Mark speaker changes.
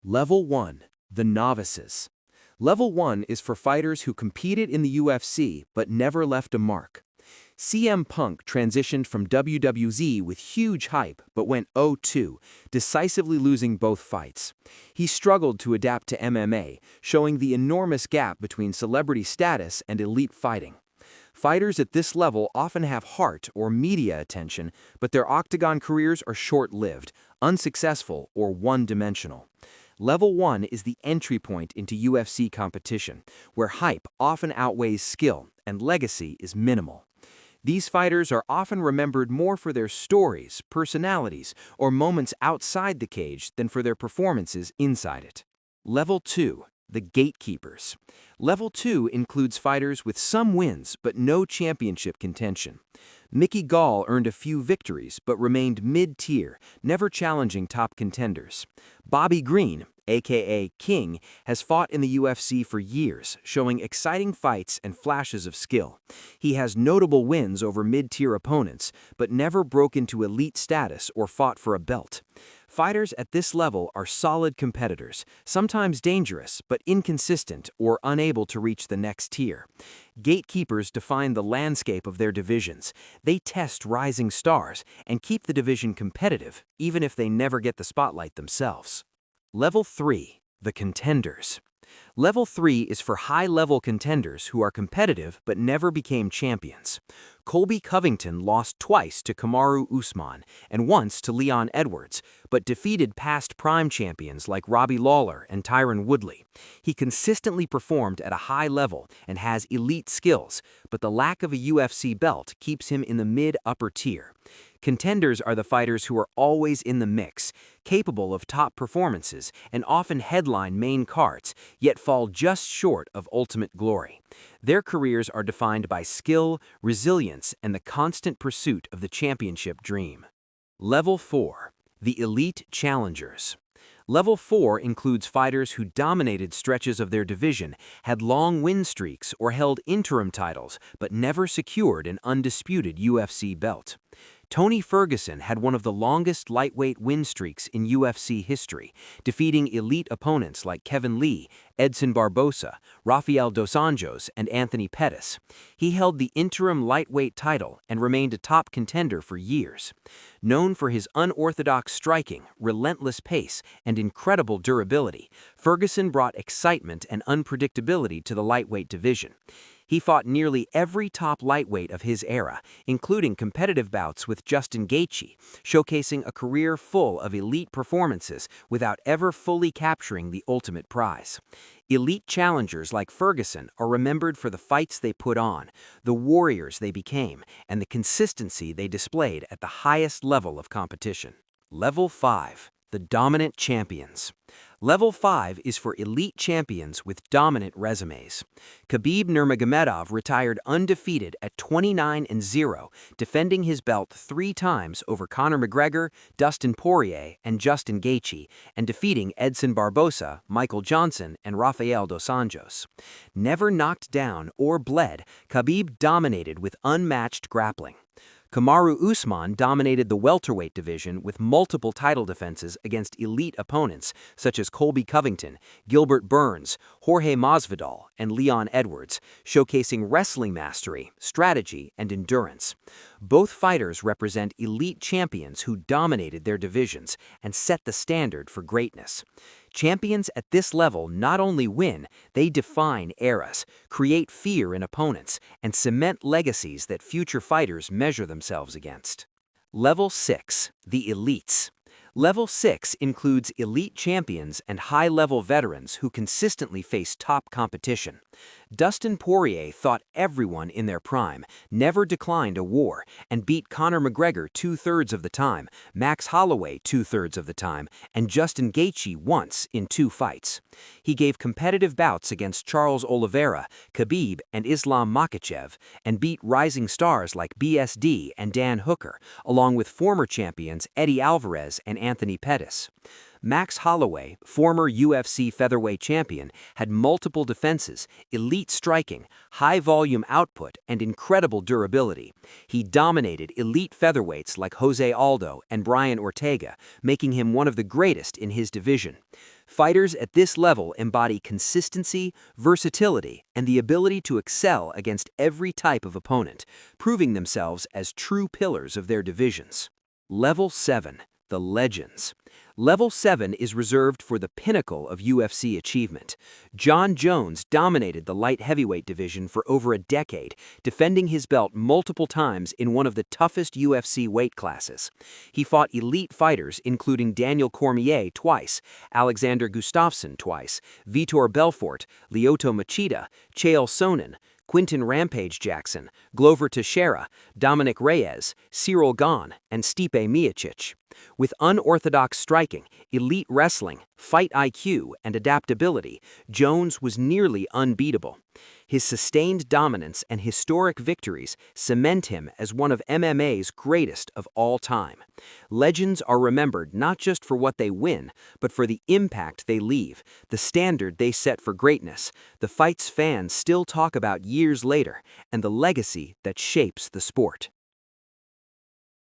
Speaker 1: Level 1. The Novices. Level 1 is for fighters who competed in the UFC but never left a mark. CM Punk transitioned from WWZ with huge hype but went 0-2, decisively losing both fights. He struggled to adapt to MMA, showing the enormous gap between celebrity status and elite fighting. Fighters at this level often have heart or media attention, but their octagon careers are short-lived, unsuccessful, or one-dimensional. Level 1 is the entry point into UFC competition, where hype often outweighs skill and legacy is minimal. These fighters are often remembered more for their stories, personalities, or moments outside the cage than for their performances inside it. Level 2. The Gatekeepers. Level 2 includes fighters with some wins but no championship contention. Mickey Gall earned a few victories but remained mid-tier, never challenging top contenders. Bobby Green, aka King, has fought in the UFC for years, showing exciting fights and flashes of skill. He has notable wins over mid-tier opponents, but never broke into elite status or fought for a belt. Fighters at this level are solid competitors, sometimes dangerous but inconsistent or unable to reach the next tier. Gatekeepers define the landscape of their divisions. They test rising stars and keep the division competitive, even if they never get the spotlight themselves. Level 3. The Contenders. Level 3 is for high-level contenders who are competitive but never became champions. Colby Covington lost twice to Kamaru Usman and once to Leon Edwards, but defeated past prime champions like Robbie Lawler and Tyron Woodley. He consistently performed at a high level and has elite skills, but the lack of a UFC belt keeps him in the mid-upper tier. Contenders are the fighters who are always in the mix, capable of top performances, and often headline main cards, yet fall just short of ultimate glory. Their careers are defined by skill, resilience, and the constant pursuit of the championship dream. Level 4. The Elite Challengers. Level 4 includes fighters who dominated stretches of their division, had long win streaks, or held interim titles, but never secured an undisputed UFC belt. Tony Ferguson had one of the longest lightweight win streaks in UFC history, defeating elite opponents like Kevin Lee, Edson Barbosa, Rafael dos Anjos, and Anthony Pettis. He held the interim lightweight title and remained a top contender for years. Known for his unorthodox striking, relentless pace, and incredible durability, Ferguson brought excitement and unpredictability to the lightweight division. He fought nearly every top lightweight of his era, including competitive bouts with Justin Gaethje, showcasing a career full of elite performances without ever fully capturing the ultimate prize. Elite challengers like Ferguson are remembered for the fights they put on, the warriors they became, and the consistency they displayed at the highest level of competition. Level 5. The Dominant Champions. Level 5 is for elite champions with dominant resumes. Khabib Nurmagomedov retired undefeated at 29-0, defending his belt 3 times over Conor McGregor, Dustin Poirier, and Justin Gaethje, and defeating Edson Barbosa, Michael Johnson, and Rafael dos Anjos. Never knocked down or bled, Khabib dominated with unmatched grappling. Kamaru Usman dominated the welterweight division with multiple title defenses against elite opponents such as Colby Covington, Gilbert Burns, Jorge Masvidal, and Leon Edwards, showcasing wrestling mastery, strategy, and endurance. Both fighters represent elite champions who dominated their divisions and set the standard for greatness. Champions at this level not only win, they define eras, create fear in opponents, and cement legacies that future fighters measure themselves against. Level 6. The Elites. Level 6 includes elite champions and high-level veterans who consistently face top competition. Dustin Poirier fought everyone in their prime, never declined a war, and beat Conor McGregor 2/3 of the time, Max Holloway 2/3 of the time, and Justin Gaethje once in 2 fights. He gave competitive bouts against Charles Oliveira, Khabib, and Islam Makhachev, and beat rising stars like BSD and Dan Hooker, along with former champions Eddie Alvarez and Anthony Pettis. Max Holloway, former UFC featherweight champion, had multiple defenses, elite striking, high-volume output, and incredible durability. He dominated elite featherweights like Jose Aldo and Brian Ortega, making him one of the greatest in his division.
Speaker 2: Fighters at this level embody consistency, versatility, and the ability to excel against every type of opponent, proving themselves as true pillars of their divisions. Level 7. The Legends. Level 7 is reserved for the pinnacle of UFC achievement. John Jones dominated the light heavyweight division for over a decade, defending his belt multiple times in one of the toughest UFC weight classes. He fought elite fighters including Daniel Cormier twice, Alexander Gustafsson twice, Vitor Belfort, Lyoto Machida, Chael Sonnen, Quinton Rampage Jackson, Glover Teixeira, Dominic Reyes, Cyril Gane, and Stipe Miocic. With unorthodox striking, elite wrestling, fight IQ, and adaptability, Jones was nearly unbeatable. His sustained dominance and historic victories cement him as one of MMA's greatest of all time. Legends are remembered not just for what they win, but for the impact they leave, the standard they set for greatness, the fights fans still talk about years later, and the legacy that shapes the sport.